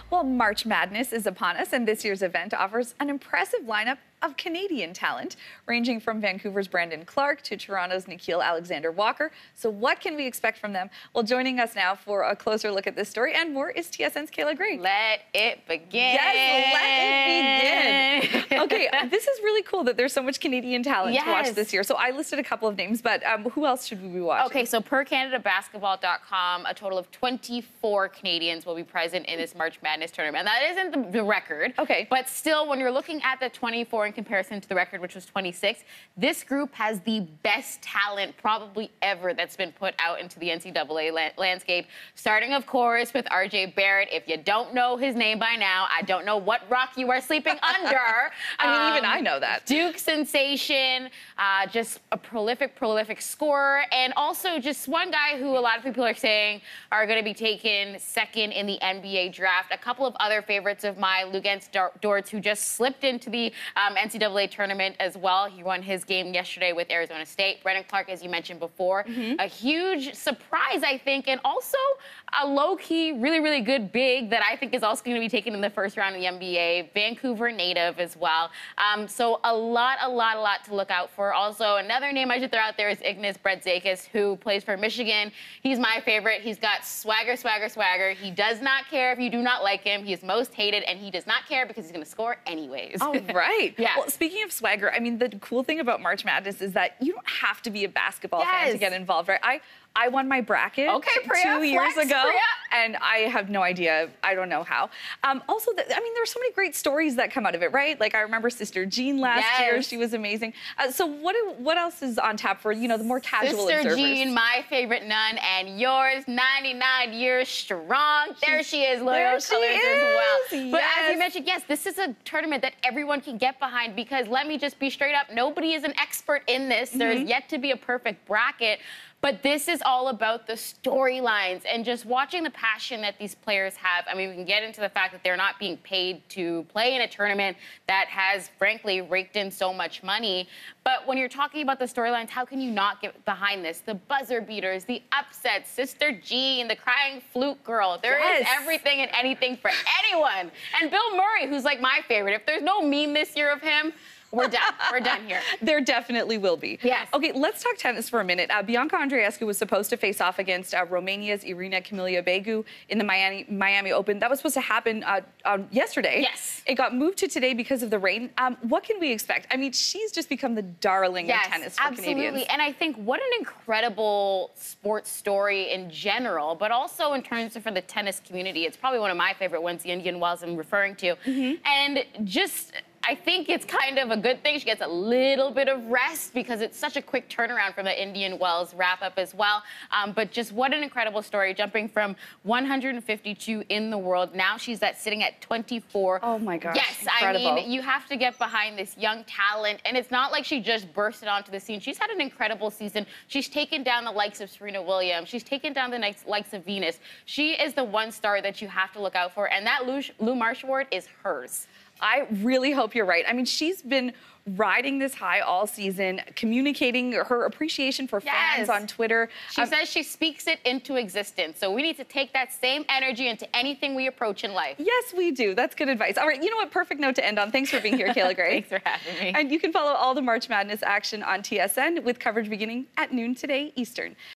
Well, March Madness is upon us, and this year's event offers an impressive lineup of Canadian talent, ranging from Vancouver's Brandon Clark to Toronto's Nikhil Alexander-Walker. So what can we expect from them? Well, joining us now for a closer look at this story and more is TSN's Kayla Gray. Let it begin. Yes, let it begin. Okay, this is really cool that there's so much Canadian talent to watch this year. So I listed a couple of names, but who else should we be watching? Okay, so per CanadaBasketball.com, a total of 24 Canadians will be present in this March Madness tournament. That isn't the record. Okay. But still, when you're looking at the 24 in comparison to the record, which was 26, this group has the best talent probably ever that's been put out into the NCAA landscape, starting, of course, with RJ Barrett. If you don't know his name by now, I don't know what rock you are sleeping under. I mean, even I know that. Duke sensation, just a prolific scorer, and also just one guy who a lot of people are saying are going to be taken second in the NBA draft. A couple of other favorites of mine, Luguentz Dort, who just slipped into the NCAA tournament as well. He won his game yesterday with Arizona State. Brandon Clark, as you mentioned before, a huge surprise, I think, and also a low-key, really good big that I think is also going to be taken in the first round of the NBA. Vancouver native as well. So a lot to look out for. Also, another name I should throw out there is Ignas Brazdeikis, who plays for Michigan. He's my favorite. He's got swagger. He does not care if you do not like him. He is most hated, and he does not care because he's going to score anyways. Oh, right. Yeah. Well, speaking of swagger, I mean, the cool thing about March Madness is that you don't have to be a basketball fan to get involved, right? I won my bracket 2 years ago, and I have no idea. I don't know how. Also, I mean, there's so many great stories that come out of it, right? Like, I remember Sister Jean last year. She was amazing. So what else is on tap for, the more casual observers? Sister Jean, my favorite nun, and yours, 99 years strong. There she is, loyal colors as well. Yes. But as you mentioned, yes, this is a tournament that everyone can get behind because let me just be straight up, nobody is an expert in this. There's yet to be a perfect bracket. But this is all about the storylines and just watching the passion that these players have. I mean, we can get into the fact that they're not being paid to play in a tournament that has, frankly, raked in so much money. But when you're talking about the storylines, how can you not get behind this? The buzzer beaters, the upsets, Sister Jean, the crying flute girl. There is everything and anything for anyone. And Bill Murray, who's like my favorite. If there's no meme this year of him, we're done. We're done here. There definitely will be. Yes. Okay, let's talk tennis for a minute. Bianca Andreescu was supposed to face off against Romania's Irina Camelia-Begu in the Miami Open. That was supposed to happen yesterday. Yes. It got moved to today because of the rain. What can we expect? I mean, she's just become the darling of tennis for Canadians. Absolutely. And I think what an incredible sports story in general, but also in terms of for the tennis community. It's probably one of my favorite ones, the Indian Wells I'm referring to. And just, I think it's kind of a good thing. She gets a little bit of rest because it's such a quick turnaround from the Indian Wells wrap-up as well. But just what an incredible story, jumping from 152 in the world. Now she's sitting at 24. Oh, my gosh. Yes, incredible. I mean, you have to get behind this young talent. And it's not like she just bursted onto the scene. She's had an incredible season. She's taken down the likes of Serena Williams. She's taken down the likes of Venus. She is the one star that you have to look out for. And that Lou Marsh Award is hers. I really hope you're right. I mean, she's been riding this high all season, communicating her appreciation for fans on Twitter. She says she speaks it into existence. So we need to take that same energy into anything we approach in life. Yes, we do. That's good advice. All right, you know what? Perfect note to end on. Thanks for being here, Kayla Gray. Thanks for having me. And you can follow all the March Madness action on TSN with coverage beginning at noon today Eastern.